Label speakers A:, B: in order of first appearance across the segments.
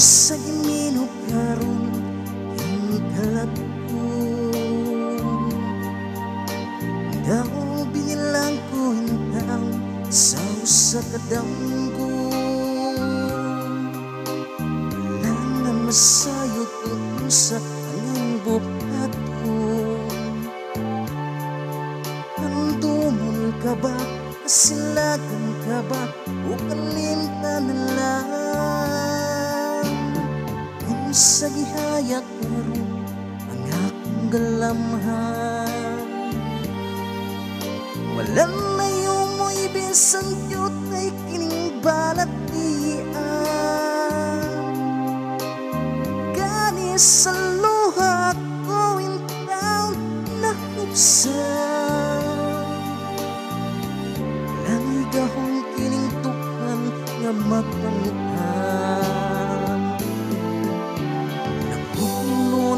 A: Sa gimino karon hingkalat ko, daw binilang ko hintang sa usa ka damgo. Wala na masayod kung unsa ang buhat ko. Andumol ka ba, kasilagan ka ba, o kalimtan na lang? Sa gihaya karon ang akong galamhan, wala na yumoy bisan cute ay kining balatian. Gani sa luha ko intaw na hubsan, langigahong kining tukan nga mapangitan.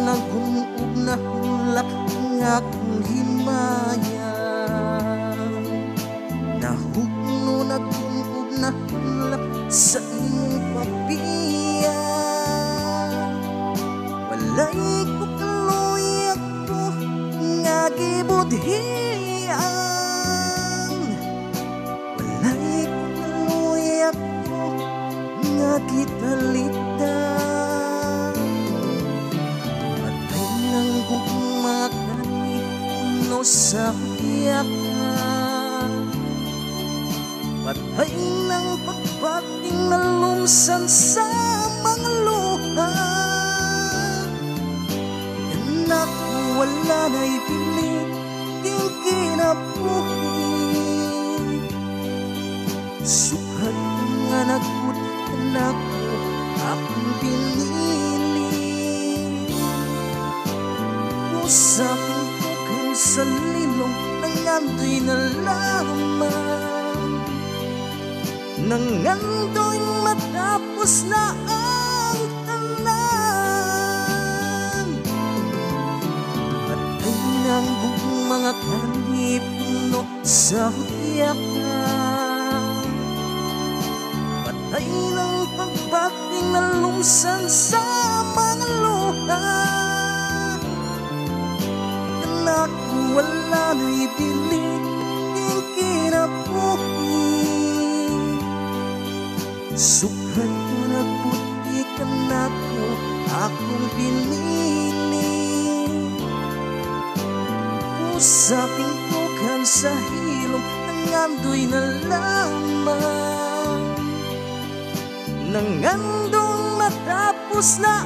A: Naghunog na hulak ang akong himaya, nahugno naghunog na hulak sa imong papiya. Walay ko kaluy ako nga gibudhian, walay ko kaluy ako nga gitalitan. Sa hiyakan, patay ng pagbating na lumsan sa mga luha. Anak ko wala na'y pilit, king kinabuhi. Sukat nga nagput, anak ko akong pinili. Usapin sa lilong ng andoy na lamang, nang andoy matapos na ang tanan. Patay ng buong mga kanipuno sa hiyakan, patay ng pagbating na lumsan sa mga luha. Anak ko wala na'y pilit, king kinabuhi. Sukat ko nagputi ka na ko akong pinili. Usapin ko kan sa hilom ng andoy na lamang, nang andong matapos na